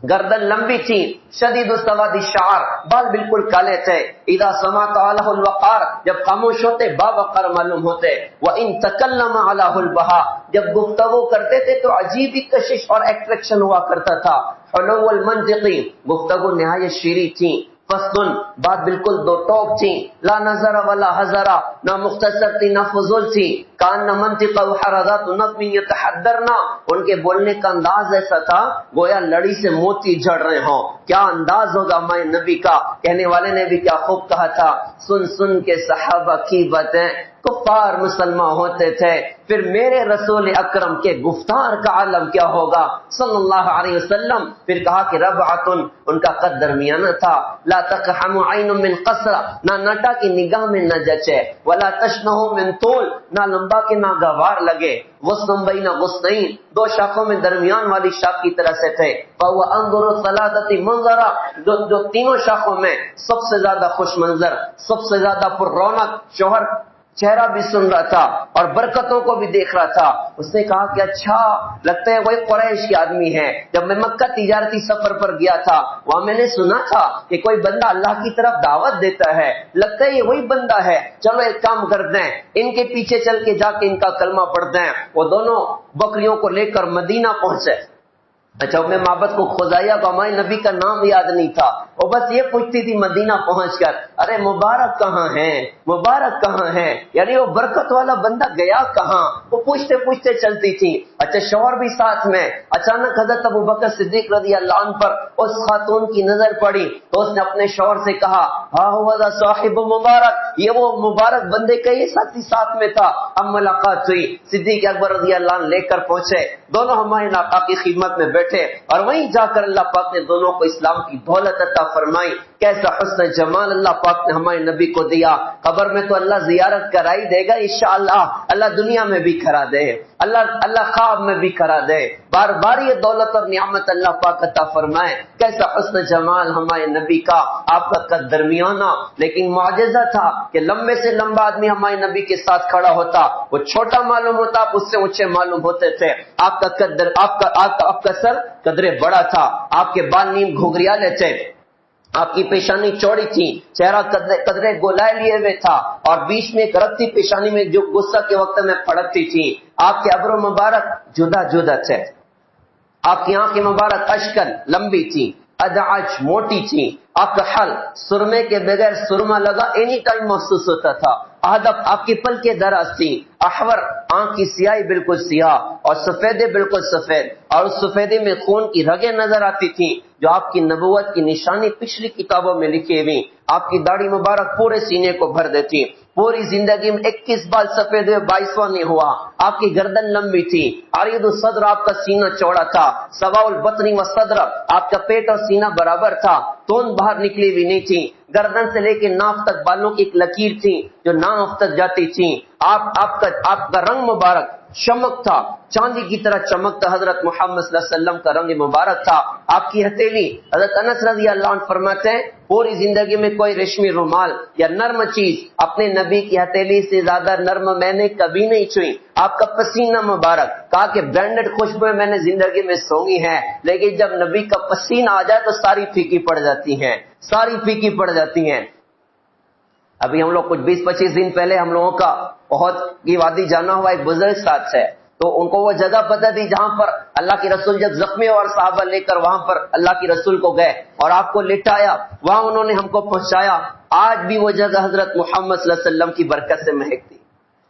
S1: گردن لمبی تھی، شدید سواد الشعر، بال بالکل کالے تھے، اذا سمعت علیہ الوقار، جب خاموش ہوتے باوقار معلوم ہوتے، وان تکلم علیہ البہاء، جب گفتگو کرتے تھے تو عجیب ہی کشش اور ایٹریکشن ہوا کرتا تھا، حلو المنطقی، گفتگو نہایت شیریں تھی، فصل، بات بالکل دو ٹوک تھی، لا نظر ولا حضرا، نہ مختصر تھی نہ فضول تھی، کان نہ منطقہ حرضات نظم یتحدرنا، ان کے بولنے کا انداز ایسا تھا گویا لڑی سے موتی جھڑ رہے ہوں. کیا انداز ہوگا ہمارے نبی کا. کہنے والے نے بھی کیا خوب کہا تھا، سن سن کے صحابہ کی باتیں کفار مسلمان ہوتے تھے، پھر میرے رسول اکرم کے گفتار کا عالم کیا ہوگا صلی اللہ علیہ وسلم. پھر کہا کہ ربعۃ، ان کا قد درمیانہ تھا، لا تقحم عین من قصر، نہ نٹا کی نگاہ میں نہ جچے، ولا تشنہ من طول، نہ لمبا کے نہ گوار لگے، غصن بین غصنین، دو شاخوں میں درمیان والی شاخ کی طرح سے تھے، فهو انظر الثلاثه منظرا، جو تینوں شاخوں میں سب سے زیادہ خوش منظر، سب سے زیادہ پر رونق. شوہر چہرہ بھی سن رہا تھا اور برکتوں کو بھی دیکھ رہا تھا. اس نے کہا کہ اچھا لگتا ہے وہی قریش کے آدمی ہے. جب میں مکہ تجارتی سفر پر گیا تھا وہاں میں نے سنا تھا کہ کوئی بندہ اللہ کی طرف دعوت دیتا ہے، لگتا ہے یہ وہی بندہ ہے، چلو ایک کام کرتے ہیں ان کے پیچھے چل کے جا کے ان کا کلمہ پڑھتے ہیں. وہ دونوں بکریوں کو لے کر مدینہ پہنچے. اچھا میں معبد کو خزیہ کو ہمارے نبی کا نام یاد نہیں تھا، وہ بس یہ پوچھتی تھی مدینہ پہنچ کر ارے مبارک کہاں ہے، مبارک کہاں ہے، یعنی وہ برکت والا بندہ گیا کہاں، وہ پوچھتے پوچھتے چلتی تھی. اچھا شوہر بھی ساتھ میں. اچانک حضرت ابوبکر صدیق رضی اللہ عنہ پر اس خاتون کی نظر پڑی تو اس نے اپنے شوہر سے کہا ہا ہوا صاحب مبارک، یہ وہ مبارک بندے کا یہ ساتھی ساتھ میں تھا. اب ملاقات ہوئی، صدیق اکبر رضی اللہ عنہ لے کر پہنچے، دونوں ہمارے آقا کی خدمت میں بیٹھے اور وہیں جا کر اللہ پاک نے دونوں کو اسلام کی دولت عطا فرمائی. کیسا حسن جمال اللہ پاک نے ہمارے نبی کو دیا. قبر میں تو اللہ زیارت کرائی دے گا انشاءاللہ، اللہ دنیا میں بھی کرا دے، اللہ خواب میں بھی کرا دے، بار بار یہ دولت اور نعمت اللہ پاک عطا فرمائے. کیسا حسن جمال ہمارے نبی کا، آپ کا قد درمیانہ، لیکن معجزہ تھا کہ لمبے سے لمبا آدمی ہمارے نبی کے ساتھ کھڑا ہوتا، وہ چھوٹا معلوم ہوتا، آپ اس سے اونچے معلوم ہوتے تھے. آپ کا قدر، آپ کا سر قدرے بڑا تھا، آپ کے بال نیم گھوگریالے تھے، آپ کی پیشانی چوڑی تھی، چہرہ قدرے گولائے لیے ہوئے تھا اور بیچ میں ایک رتی پیشانی میں جو غصہ کے وقت میں پھڑکتی تھی. آپ کے ابرو مبارک جدا جدا تھے، آپ کی آنکھیں مبارک اشکل لمبی تھی، ادعج موٹی تھی، اکحل سرمے کے بغیر سرما لگا اینی ٹائم محسوس ہوتا تھا، ادب آپ کی پلکیں دراز تھی، احور آنکھ کی سیاہی بالکل سیاہ اور سفیدے بالکل سفید، اور اس سفیدے میں خون کی رگیں نظر آتی تھیں جو آپ کی نبوت کی نشانی پچھلی کتابوں میں لکھی ہوئی. آپ کی داڑھی مبارک پورے سینے کو بھر دیتی. پوری زندگی میں 21 بال سفید ہوئے، 22واں نہیں ہوا. آپ کی گردن لمبی تھی، عریض الصدر آپ کا سینہ چوڑا تھا، سواء البطن والصدر آپ کا پیٹ اور سینہ برابر تھا، تون باہر نکلی بھی نہیں تھی، گردن سے لے کے ناف تک بالوں کی ایک لکیر تھی جو ناف تک جاتی تھی. آپ کا رنگ مبارک چمک تھا، چاندی کی طرح چمکتا حضرت محمد صلی اللہ علیہ وسلم کا رنگ مبارک تھا. آپ کی ہتھیلی، حضرت انس رضی اللہ عنہ فرماتے ہیں پوری زندگی میں کوئی ریشمی رومال یا نرم چیز اپنے نبی کی ہتھیلی سے زیادہ نرم میں نے کبھی نہیں چھوئی. آپ کا پسینہ مبارک، کہا کہ برانڈڈ خوشبوئیں میں نے زندگی میں سونگی ہیں، لیکن جب نبی کا پسینہ آ جائے تو ساری پھیکی پڑ جاتی ہیں، ساری پھیکی پڑ جاتی ہیں. ابھی ہم لوگ کچھ 20-25 دن پہلے ہم لوگوں کا احد کی وادی جانا ہوا ایک بزرگ ساتھ ہے، تو ان کو وہ جگہ پتہ تھی جہاں پر اللہ کے رسول جب زخمی اور صحابہ لے کر وہاں پر اللہ کے رسول کو گئے اور آپ کو لٹایا، وہاں انہوں نے ہم کو پہنچایا. آج بھی وہ جگہ حضرت محمد صلی اللہ علیہ وسلم کی برکت سے مہکتی.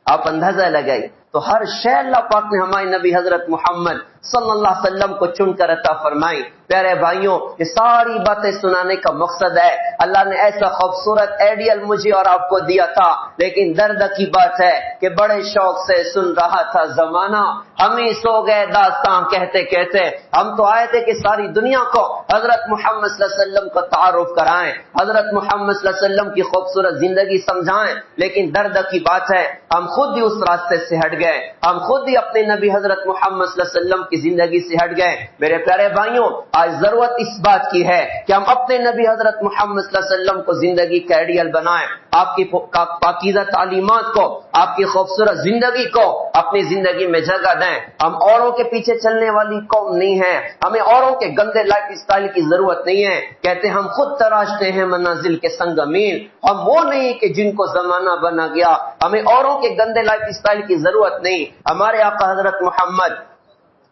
S1: آپ اندازہ لگائیے. تو ہر شے اللہ پاک نے ہمارے نبی حضرت محمد صلی اللہ علیہ وسلم کو چن کر عطا فرمائی. پیارے بھائیوں، یہ ساری باتیں سنانے کا مقصد ہے اللہ نے ایسا خوبصورت آئیڈیل مجھے اور آپ کو دیا تھا، لیکن درد کی بات ہے کہ بڑے شوق سے سن رہا تھا زمانہ، ہم ہی سو گئے داستان کہتے کہتے. ہم تو آئے تھے کہ ساری دنیا کو حضرت محمد صلی اللہ علیہ وسلم کا تعارف کرائیں، حضرت محمد صلی اللہ علیہ وسلم کی خوبصورت زندگی سمجھائیں، لیکن درد کی بات ہے ہم خود ہی اس راستے سے ہٹ گئے، ہم خود ہی اپنے نبی حضرت محمد صلی اللہ علیہ وسلم کی زندگی سے ہٹ گئے. میرے پیارے بھائیوں، آج ضرورت اس بات کی ہے کہ ہم اپنے نبی حضرت محمد صلی اللہ علیہ وسلم کو زندگی کا آئیڈیل بنائیں، آپ کی پاکیزہ تعلیمات کو، آپ کی خوبصورت زندگی کو اپنی زندگی میں جگہ دیں. ہم اوروں کے پیچھے چلنے والی قوم نہیں ہیں، ہمیں اوروں کے گندے لائف اسٹائل کی ضرورت نہیں ہے. کہتے ہم خود تراشتے ہیں منازل کے سنگ مین، ہم وہ نہیں کہ جن کو زمانہ بنا گیا. ہمیں اوروں کے گندے لائف اسٹائل کی ضرورت نہیں. ہمارے آقا حضرت محمد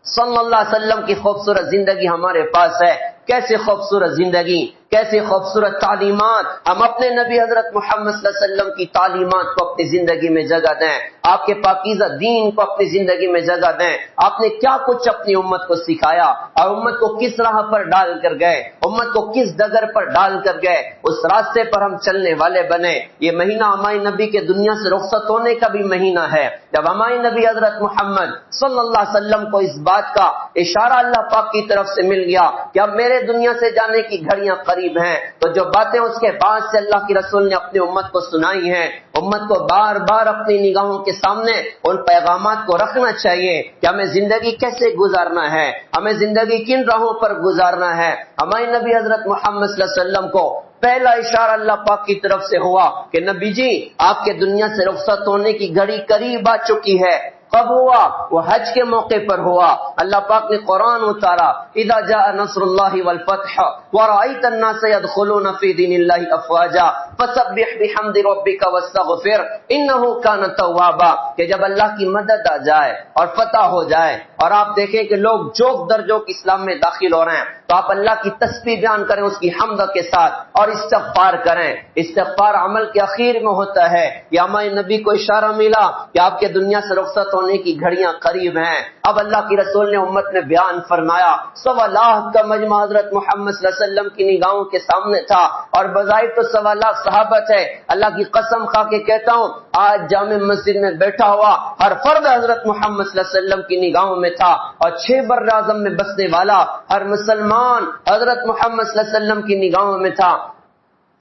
S1: صلی اللہ علیہ وسلم کی خوبصورت زندگی ہمارے پاس ہے. کیسے خوبصورت زندگی، کیسے خوبصورت تعلیمات. ہم اپنے نبی حضرت محمد صلی اللہ علیہ وسلم کی تعلیمات کو اپنی زندگی میں جگہ دیں، آپ کے پاکیزہ دین کو اپنی زندگی میں جگہ دیں. آپ نے کیا کچھ اپنی امت کو سکھایا اور امت کو کس راہ پر ڈال کر گئے، امت کو کس ڈگر پر ڈال کر گئے، اس راستے پر ہم چلنے والے بنے. یہ مہینہ ہمارے نبی کے دنیا سے رخصت ہونے کا بھی مہینہ ہے، جب ہمارے نبی حضرت محمد صلی اللہ علیہ وسلم کو اس بات کا اشارہ اللہ پاک کی طرف سے مل گیا کہ اب میرے دنیا سے جانے کی گھڑیاں قریب ہیں. تو جو باتیں اس کے بعد سے اللہ کی رسول نے اپنی امت کو سنائی ہیں، امت کو بار بار اپنی نگاہوں کے سامنے ان پیغامات کو رکھنا چاہیے کہ ہمیں زندگی کیسے گزارنا ہے، ہمیں زندگی کن راہوں پر گزارنا ہے. ہمارے نبی حضرت محمد صلی اللہ علیہ وسلم کو پہلا اشارہ اللہ پاک کی طرف سے ہوا کہ نبی جی آپ کے دنیا سے رخصت ہونے کی گھڑی قریب آ چکی ہے. کب ہوا؟ وہ حج کے موقع پر ہوا. اللہ پاک نے قرآن اتارا، اذا جاء نصر اللہ والفتح ورأيت الناس يدخلون في دين الله افواجا فسبح بحمد ربك واستغفر انه كان توابا. کہ جب اللہ کی مدد آ جائے اور فتح ہو جائے اور آپ دیکھیں کہ لوگ جوک در جوک اسلام میں داخل ہو رہے ہیں، تو آپ اللہ کی تسبیح بیان کریں اس کی حمد کے ساتھ اور استغفار کریں. استغفار عمل کے اخیر میں ہوتا ہے. یہ ہمارے نبی کو اشارہ ملا کہ آپ کے دنیا سے رخصت ہونے کی گھڑیاں قریب ہیں. اب اللہ کی رسول نے امت میں بیان فرمایا، 1.25 لاکھ کا مجمع حضرت محمد صلی اللہ علیہ وسلم کی نگاہوں کے سامنے تھا اور بظاہر تو 1.25 لاکھ صحابہ تھے. اللہ کی قسم کھا کے کہتا ہوں آج جامع مسجد میں بیٹھا ہوا ہر فرد حضرت محمد صلی اللہ علیہ وسلم کی نگاہوں میں تھا، اور 6 بر اعظم میں بسنے والا ہر مسلمان حضرت محمد صلی اللہ علیہ وسلم کی نگاہوں میں تھا.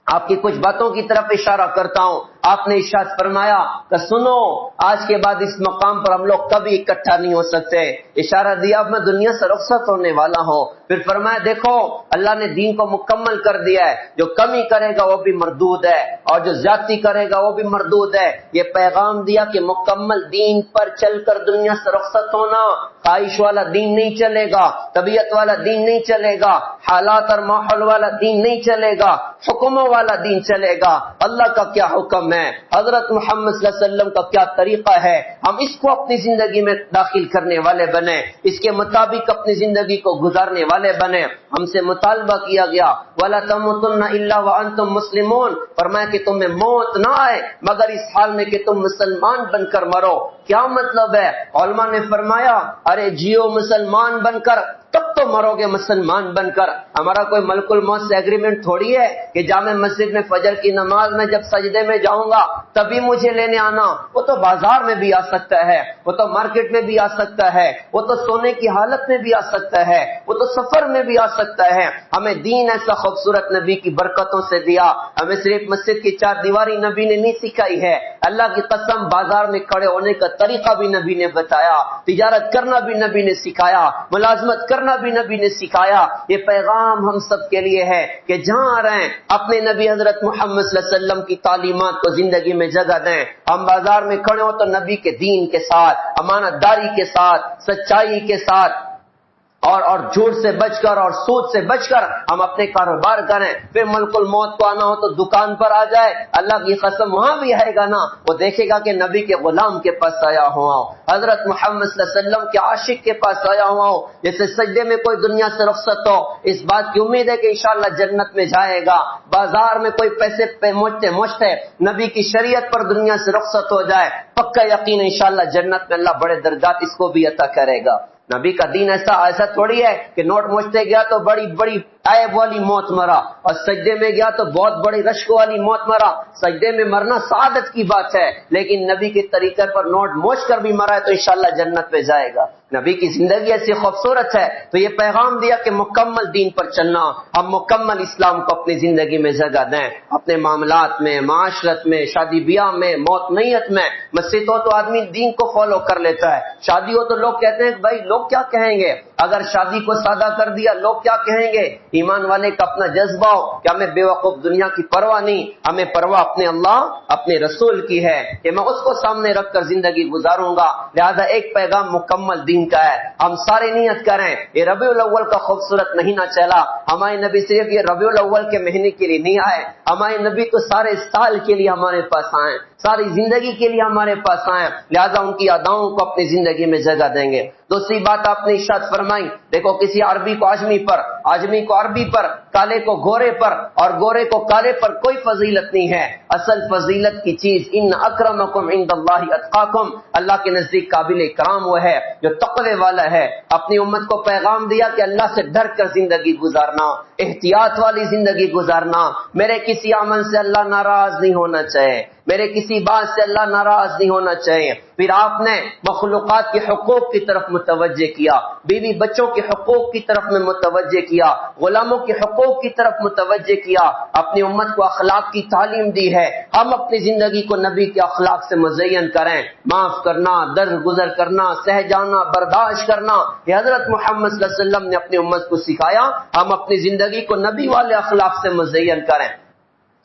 S1: آپ کی کچھ باتوں کی طرف اشارہ کرتا ہوں. آپ نے ارشاد فرمایا کہ سنو آج کے بعد اس مقام پر ہم لوگ کبھی اکٹھا نہیں ہو سکتے. اشارہ دیا اب میں دنیا سے رخصت ہونے والا ہوں. پھر فرمایا دیکھو اللہ نے دین کو مکمل کر دیا ہے، جو کمی کرے گا وہ بھی مردود ہے اور جو زیادتی کرے گا وہ بھی مردود ہے. یہ پیغام دیا کہ مکمل دین پر چل کر دنیا سے رخصت ہونا. خواہش والا دین نہیں چلے گا، طبیعت والا دین نہیں چلے گا، حالات اور ماحول والا دین نہیں چلے گا، حکموں والا دین چلے گا. اللہ کا کیا حکم ہے، حضرت محمد صلی اللہ علیہ وسلم کا کیا طریقہ ہے، ہم اس کو اپنی زندگی میں داخل کرنے والے بنے، اس کے مطابق اپنی زندگی کو گزارنے والے بنے. ہم سے مطالبہ کیا گیا وَلَا تَمُوتُنَّ إِلَّا وَأَنْتُمْ مُسْلِمُونَ، فرمایا کہ تمہیں موت نہ آئے مگر اس حال میں کہ تم مسلمان بن کر مرو. کیا مطلب ہے؟ علماء نے فرمایا ارے جیو مسلمان بن کر تب تو مرو گے مسلمان بن کر. ہمارا کوئی ملک الموت سے ایگریمنٹ تھوڑی ہے کہ جامع مسجد میں فجر کی نماز میں جب سجدے میں جاؤں گا تبھی مجھے لینے آنا. وہ تو بازار میں بھی آ سکتا ہے, وہ تو مارکیٹ میں بھی آ سکتا ہے, وہ تو سونے کی حالت میں بھی آ سکتا ہے, وہ تو سفر میں بھی آ سکتا ہے. ہمیں دین ایسا خوبصورت نبی کی برکتوں سے دیا. ہمیں صرف مسجد کی چار دیواری نبی نے نہیں سکھائی ہے, اللہ کی قسم بازار میں کھڑے ہونے کا طریقہ بھی نبی نے بتایا, تجارت کرنا بھی نبی نے سکھایا, ملازمت کرنا بھی نبی نے سکھایا. یہ پیغام ہم سب کے لیے ہے کہ جہاں رہیں اپنے نبی حضرت محمد صلی اللہ علیہ وسلم کی تعلیمات کو زندگی میں جگہ دیں. ہم بازار میں کھڑے ہو تو نبی کے دین کے ساتھ, امانت داری کے ساتھ, سچائی کے ساتھ اور جھوٹ سے بچ کر اور سود سے بچ کر ہم اپنے کاروبار کریں. پھر ملک الموت کو آنا ہو تو دکان پر آ جائے, اللہ کی قسم وہاں بھی آئے گا نا, وہ دیکھے گا کہ نبی کے غلام کے پاس آیا ہوا ہوں, حضرت محمد صلی اللہ علیہ وسلم کے عاشق کے پاس آیا ہوا ہوں. جیسے سجدے میں کوئی دنیا سے رخصت ہو, اس بات کی امید ہے کہ انشاءاللہ جنت میں جائے گا. بازار میں کوئی پیسے پہ موچتے نبی کی شریعت پر دنیا سے رخصت ہو جائے, پکا یقین انشاءاللہ جنت میں اللہ بڑے درجات اس کو بھی عطا کرے گا. نبی کا دین ایسا تھوڑی ہے کہ نوٹ موچتے گیا تو بڑی بڑی عیب والی موت مرا, اور سجدے میں گیا تو بہت بڑی رشک والی موت مرا. سجدے میں مرنا سعادت کی بات ہے, لیکن نبی کے طریقے پر نوٹ موچ کر بھی مرا ہے تو انشاءاللہ جنت میں جائے گا. نبی کی زندگی ایسی خوبصورت ہے, تو یہ پیغام دیا کہ مکمل دین پر چلنا. ہم مکمل اسلام کو اپنی زندگی میں جگہ دیں, اپنے معاملات میں, معاشرت میں, شادی بیاہ میں, موت نیت میں. مسجد ہو تو آدمی دین کو فالو کر لیتا ہے, شادی ہو تو لوگ کہتے ہیں کہ بھائی لوگ کیا کہیں گے, اگر شادی کو سادہ کر دیا لوگ کیا کہیں گے. ایمان والے کا اپنا جذبہ ہو کہ ہمیں بے وقوف دنیا کی پرواہ نہیں, ہمیں پرواہ اپنے اللہ اپنے رسول کی ہے کہ میں اس کو سامنے رکھ کر زندگی گزاروں گا. لہذا ایک پیغام مکمل دین کا ہے, ہم سارے نیت کریں. یہ ربیع الاول کا خوبصورت مہینہ چلا, ہمارے نبی صرف یہ ربیع الاول کے مہینے کے لیے نہیں آئے, ہمارے نبی تو سارے سال کے لیے ہمارے پاس آئے, ساری زندگی کے لیے ہمارے پاس آئے. لہذا ان کی اداؤں کو اپنی زندگی میں جگہ دیں گے. دوسری بات آپ نے ارشاد فرمائی, دیکھو کسی عربی کو اعجمی پر, اعجمی کو عربی پر, کالے کو گورے پر اور گورے کو کالے پر کوئی فضیلت نہیں ہے. اصل فضیلت کی چیز ان اکرمکم عند اللہ اتقاکم, اللہ کے نزدیک قابل اکرام وہ ہے جو تقوی والا ہے. اپنی امت کو پیغام دیا کہ اللہ سے ڈر کر زندگی گزارنا, احتیاط والی زندگی گزارنا. میرے کسی عمل سے اللہ ناراض نہیں ہونا چاہیے, میرے کسی بات سے اللہ ناراض نہیں ہونا چاہیے. پھر آپ نے مخلوقات کے حقوق کی طرف متوجہ کیا, بیوی بچوں کے حقوق کی طرف میں متوجہ کیا, غلاموں کے حقوق کی طرف متوجہ کیا. اپنی امت کو اخلاق کی تعلیم دی ہے, ہم اپنی زندگی کو نبی کے اخلاق سے مزین کریں. معاف کرنا, درگزر کرنا, سہ جانا, برداشت کرنا, یہ حضرت محمد صلی اللہ علیہ وسلم نے اپنی امت کو سکھایا. ہم اپنی زندگی کو نبی والے اخلاق سے مزین کریں,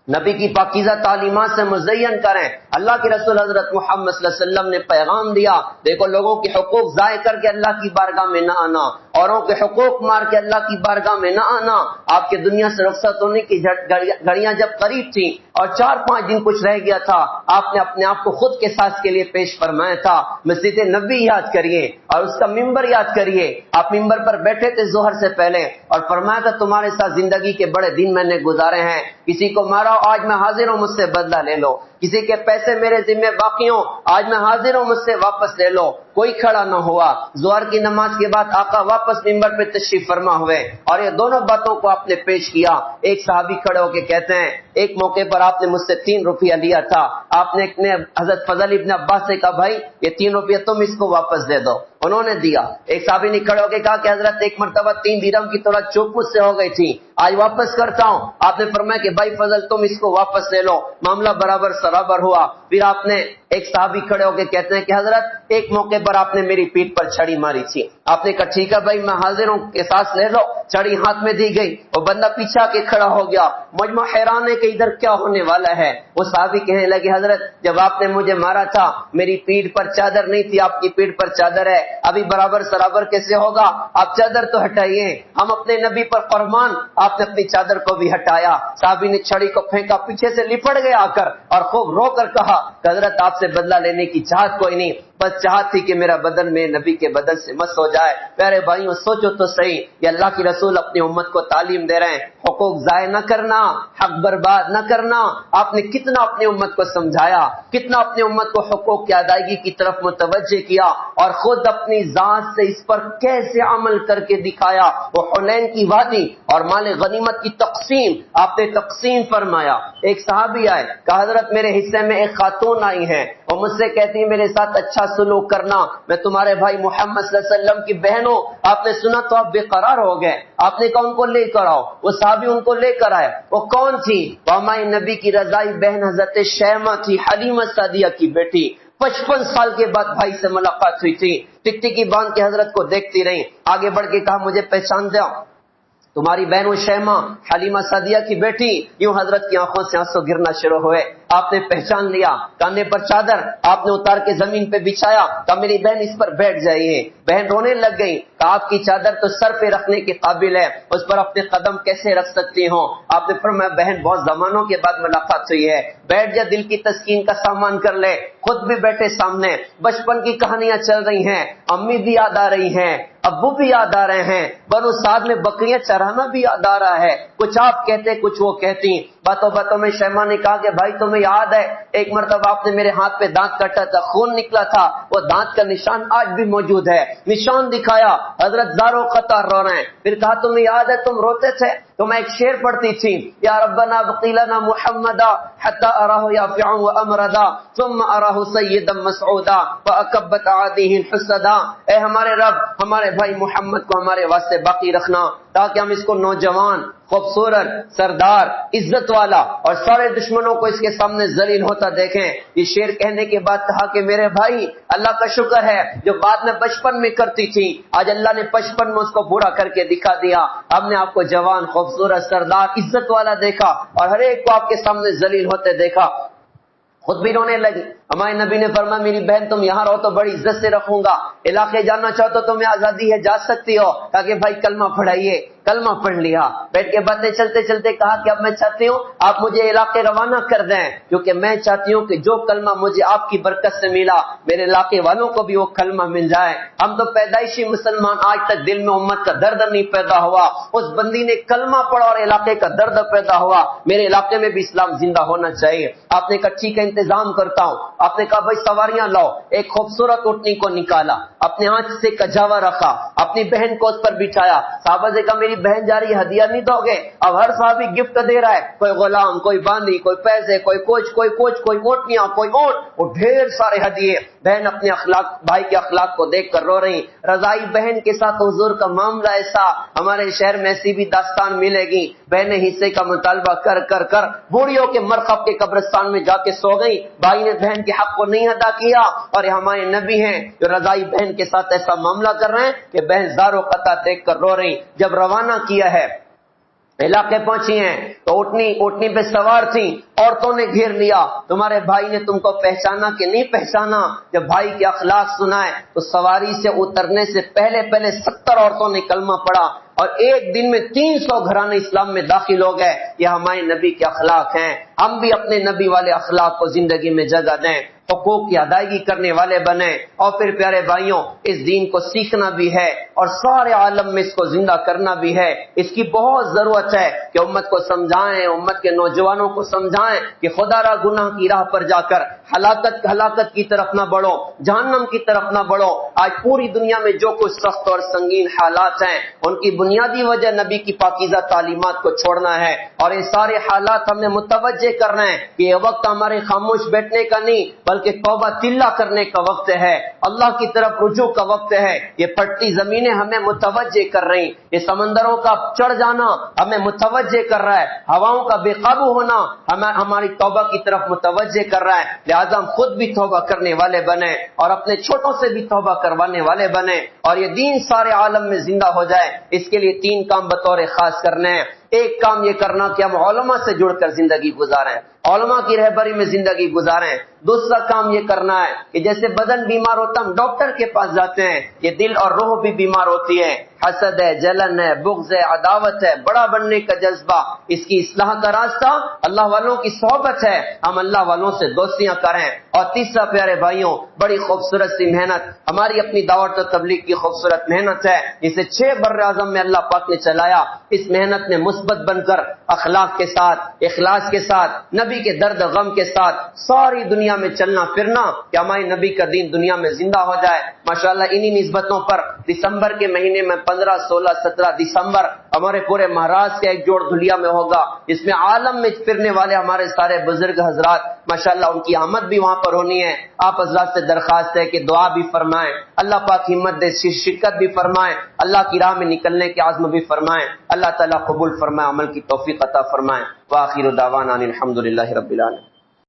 S1: نبی کی پاکیزہ تعلیمات سے مزین کریں. اللہ کے رسول حضرت محمد صلی اللہ علیہ وسلم نے پیغام دیا, دیکھو لوگوں کے حقوق ضائع کر کے اللہ کی بارگاہ میں نہ آنا, اوروں کے حقوق مار کے اللہ کی بارگاہ میں نہ آنا. آپ کے دنیا سے رخصت ہونے کی گھڑیاں جب قریب تھیں اور 4-5 دن کچھ رہ گیا تھا, آپ نے اپنے آپ کو خود کے ساتھ کے لیے پیش فرمایا تھا. مسجد نبی یاد کریے اور اس کا ممبر یاد کریے. آپ ممبر پر بیٹھے تھے ظہر سے پہلے اور فرمایا تھا تمہارے ساتھ زندگی کے بڑے دن میں نے گزارے ہیں, کسی کو مارا آج میں حاضر ہوں, مجھ سے بدلہ لے لو. کسی کے پیسے میرے ذمہ باقی ہوں, آج میں حاضر ہوں, مجھ سے واپس لے لو. کوئی کھڑا نہ ہوا. ظہر کی نماز کے بعد آقا واپس ممبر پہ تشریف فرما ہوئے اور یہ دونوں باتوں کو آپ نے پیش کیا. ایک صحابی کھڑے ہو کے کہتے ہیں ایک موقع پر آپ نے مجھ سے 3 روپیہ لیا تھا, آپ نے حضرت فضل ابن عباس سے کہا بھائی یہ 3 روپیہ تم اس کو واپس دے دو, انہوں نے دیا. ایک صحابی نے کھڑے ہو کے کہا کہ حضرت ایک مرتبہ 3 درہم کی تھوڑا چوک مجھ سے ہو گئی تھی, آج واپس کرتا ہوں. آپ نے فرمایا کہ بھائی فضل تم اس کو واپس لے لو. معاملہ برابر سرابر ہوا. پھر آپ نے ایک صحابی کھڑے ہو کے کہتے ہیں کہ حضرت ایک موقع پر آپ نے میری پیٹھ پر چھڑی ماری تھی, آپ نے کہا ٹھیک ہے بھائی میں حاضر ہوں, کے ساتھ لے لو. چھڑی ہاتھ میں دی گئی, وہ بندہ پیچھے کے کھڑا ہو گیا. مجمع حیران ہے کہ ادھر کیا ہونے والا ہے. وہ صحابی کہنے لگے حضرت جب آپ نے مجھے مارا تھا میری پیٹھ پر چادر نہیں تھی, آپ کی پیٹھ پر چادر ہے, ابھی برابر سرابر کیسے ہوگا, آپ چادر تو ہٹائیے. ہم اپنے نبی پر فرمان, آپ نے اپنی چادر کو بھی ہٹایا. صحابی نے چھڑی کو پھینکا, پیچھے سے لپٹ گیا آ کر اور خوب رو کر کہا کہ حضرت آپ سے بدلہ لینے کی چاہت کوئی نہیں, بس چاہت تھی کہ میرا بدن میں نبی کے بدن سے مس ہو جائے۔ پیارے بھائیوں سوچو تو صحیح، یہ اللہ کی رسول اپنی امت کو تعلیم دے رہے ہیں، حقوق ضائع نہ کرنا، حق برباد نہ کرنا۔ آپ نے کتنا اپنی امت کو سمجھایا، کتنا اپنی امت کو حقوق کی ادائیگی کی طرف متوجہ کیا، اور خود اپنی ذات سے اس پر کیسے عمل کر کے دکھایا۔ وہ حنین کی وادی اور مال غنیمت کی تقسیم آپ نے تقسیم فرمایا۔ ایک صحابی آئے کہ حضرت میرے حصے میں ایک خاتون آئی ہے اور مجھ سے کہتی ہے میرے ساتھ اچھا سلوک کرنا، میں تمہارے بھائی محمد صلی اللہ علیہ وسلم کی بہن ہوں۔ آپ نے سنا تو آپ بے قرار ہو گئے، آپ نے کہا ان کو لے کر آؤ۔ وہ صحابی ان کو لے کر آئے۔ وہ کون تھی؟ وہ ہمارے نبی کی رضائی بہن حضرت شیمہ تھی، حلیمہ سعدیہ کی بیٹی۔ 55 سال کے بعد بھائی سے ملاقات ہوئی تھی، ٹکٹکی باندھ کے حضرت کو دیکھتی رہی، آگے بڑھ کے کہا مجھے پہچان دو، تمہاری بہن و شیمہ حلیمہ سعدیہ کی بیٹی۔ یوں حضرت کی آنکھوں سے آنسو گرنا شروع ہوئے۔ آپ نے پہچان لیا، کاندھے پر چادر آپ نے اتار کے زمین پہ بچھایا، کہا میری بہن اس پر بیٹھ جائیے۔ بہن رونے لگ گئی، کہا آپ کی چادر تو سر پہ رکھنے کے قابل ہے، اس پر اپنے قدم کیسے رکھ سکتی ہوں؟ آپ نے فرمایا بہن بہت زمانوں کے بعد ملاقات ہوئی ہے، بیٹھ جا، دل کی تسکین کا سامان کر لے۔ خود بھی بیٹھے سامنے، بچپن کی کہانیاں چل رہی ہیں، امی بھی یاد آ رہی ہیں، ابو بھی یاد آ رہے ہیں، بنو سعد میں بکریاں چرانا بھی یاد آ رہا ہے، کچھ آپ کہتے کچھ وہ کہتی۔ باتوں باتوں میں شیمہ نے کہا کہ بھائی تمہیں یاد ہے ایک مرتبہ آپ نے میرے ہاتھ پہ دانت کاٹا تھا، خون نکلا تھا، وہ دانت کا نشان آج بھی موجود ہے۔ نشان دکھایا، حضرت زارو قطار رو رہے ہیں۔ پھر کہا تمہیں یاد ہے تم روتے تھے تو میں ایک شعر پڑھتی تھی، یا ربنا ابقی لنا محمدا حتی اراہ یافعا وامردا ثم اراہ سیدا مسعودا واکبت عادیہ الحسدا۔ اے ہمارے رب ہمارے بھائی محمد کو ہمارے واسطے باقی رکھنا تاکہ ہم اس کو نوجوان، خوبصورت، سردار، عزت والا اور سارے دشمنوں کو اس کے سامنے ذلیل ہوتا دیکھیں۔ یہ شعر کہنے کے بعد کہا کہ میرے بھائی اللہ کا شکر ہے جو بات میں بچپن میں کرتی تھی آج اللہ نے 55 میں اس کو پورا کر کے دکھا دیا۔ ہم نے آپ کو جوان، خوبصورت، سردار، عزت والا دیکھا اور ہر ایک کو آپ کے سامنے ذلیل ہوتے دیکھا۔ خود بھی رونے لگی۔ ہمارے نبی نے فرمایا میری بہن تم یہاں رہو تو بڑی عزت سے رکھوں گا، علاقے جانا چاہو تو تمہیں آزادی ہے، جا سکتی ہو۔ کہا کہ بھائی کلمہ پڑھائیے، کلمہ پڑھ لیا۔ بیٹھ کے باتیں چلتے چلتے کہا کہ اب میں چاہتی ہوں آپ مجھے علاقے روانہ کر دیں، کیونکہ میں چاہتی ہوں کہ جو کلمہ مجھے آپ کی برکت سے ملا میرے علاقے والوں کو بھی وہ کلمہ مل جائے۔ ہم تو پیدائشی مسلمان، آج تک دل میں امت کا درد نہیں پیدا ہوا، اس بندی نے کلمہ پڑھا اور علاقے کا درد پیدا ہوا، میرے علاقے میں بھی اسلام زندہ ہونا چاہیے۔ آپ نے کہا ٹھیک ہے انتظام کرتا ہوں۔ آپ نے کہا بھائی سواریاں لاؤ، ایک خوبصورت اونٹنی کو نکالا، اپنے ہاتھ سے کجاوا رکھا، اپنی بہن کو اس پر بٹھایا۔ صحابہ سے کہا میری بہن جا رہی ہے، ہدیہ نہیں دو گے؟ اب ہر صحابی گفٹ دے رہا ہے، کوئی غلام، کوئی باندی، کوئی پیسے، کوئی کوچ، کوئی اونٹنیاں، کوئی اونٹ، اور ڈھیر سارے ہدیے۔ بہن اپنے اخلاق، بھائی کے اخلاق کو دیکھ کر رو رہی۔ رضائی بہن کے ساتھ حضور کا معاملہ ایسا، ہمارے شہر میں ایسی بھی داستان ملے گی، بہنیں حصے کا مطالبہ کر کر کر بوڑھیوں کے مرخب کے قبرستان میں جا کے سو گئی، بھائی نے بہن کے حق کو نہیں ادا کیا۔ اور یہ ہمارے نبی ہیں جو رضائی بہن کے ساتھ ایسا معاملہ کر رہے ہیں کہ بہن زار و قطع دیکھ کر رو رہی۔ جب روانہ کیا ہے، علاقے پہنچی ہیں تو اونٹنی پہ سوار تھی، عورتوں نے گھیر لیا، تمہارے بھائی نے تم کو پہچانا کہ نہیں پہچانا؟ جب بھائی کے اخلاق سنائے تو سواری سے اترنے سے پہلے 70 عورتوں نے کلمہ پڑھا اور ایک دن میں 300 گھرانے اسلام میں داخل ہو گئے۔ یہ ہمارے نبی کے اخلاق ہیں، ہم بھی اپنے نبی والے اخلاق کو زندگی میں جگہ دیں، حقوق کی ادائیگی کرنے والے بنیں۔ اور پھر پیارے بھائیوں اس دین کو سیکھنا بھی ہے اور سارے عالم میں اس کو زندہ کرنا بھی ہے۔ اس کی بہت ضرورت ہے کہ امت کو سمجھائیں، امت کے نوجوانوں کو سمجھائیں کہ خدا را گناہ کی راہ پر جا کر ہلاکت کی طرف نہ بڑھو، جہنم کی طرف نہ بڑھو۔ آج پوری دنیا میں جو کچھ سخت اور سنگین حالات ہیں ان کی بنیادی وجہ نبی کی پاکیزہ تعلیمات کو چھوڑنا ہے، اور یہ سارے حالات ہمیں متوجہ کر رہے ہیں کہ یہ وقت ہمارے خاموش بیٹھنے کا نہیں بلکہ توبہ تلہ کرنے کا وقت ہے، اللہ کی طرف رجوع کا وقت ہے۔ یہ پھٹتی زمینیں ہمیں متوجہ کر رہی، یہ سمندروں کا چڑھ جانا ہمیں متوجہ کر رہا ہے، ہواؤں کا بے قابو ہونا ہماری توبہ کی طرف متوجہ کر رہا ہے۔ لہذا ہم خود بھی توبہ کرنے والے بنیں اور اپنے چھوٹوں سے بھی توبہ کروانے والے بنیں، اور یہ دین سارے عالم میں زندہ ہو جائے۔ اس کے لیے 3 کام بطور خاص کرنے ہیں۔ ایک کام یہ کرنا کہ ہم علماء سے جڑ کر زندگی گزاریں، علماء کی رہبری میں زندگی گزاریں۔ دوسرا کام یہ کرنا ہے کہ جیسے بدن بیمار ہوتا ہم ڈاکٹر کے پاس جاتے ہیں، یہ دل اور روح بھی بیمار ہوتی ہے، حسد ہے، جلن ہے، بغض ہے، عداوت ہے، بڑا بننے کا جذبہ، اس کی اصلاح کا راستہ اللہ والوں کی صحبت ہے، ہم اللہ والوں سے دوستیاں کریں۔ اور تیسرا پیارے بھائیوں، بڑی خوبصورت سی محنت ہماری اپنی دعوت و تبلیغ کی خوبصورت محنت ہے، جسے 6 بر اعظم میں اللہ پاک نے چلایا۔ اس محنت میں مثبت بن کر اخلاق کے ساتھ، اخلاص کے ساتھ، نبی کے درد غم کے ساتھ ساری دنیا میں چلنا پھرنا کہ ہماری نبی کا دین دنیا میں زندہ ہو جائے۔ ماشاءاللہ انہی نسبتوں پر دسمبر کے مہینے میں 15، 16، 17 دسمبر ہمارے پورے مہاراشٹر کے ایک جوڑ دھلیا میں ہوگا، جس میں عالم میں پھرنے والے ہمارے سارے بزرگ حضرات ماشاءاللہ ان کی آمد بھی وہاں پر ہونی ہے۔ آپ حضرات سے درخواست ہے کہ دعا بھی فرمائیں، اللہ پاک ہمت دے، شرکت بھی فرمائیں، اللہ کی راہ میں نکلنے کے عزم بھی فرمائیں، اللہ تعالیٰ قبول فرمائے، عمل کی توفیق عطا فرمائے۔ وآخر دعوانا الحمدللہ رب العالمین۔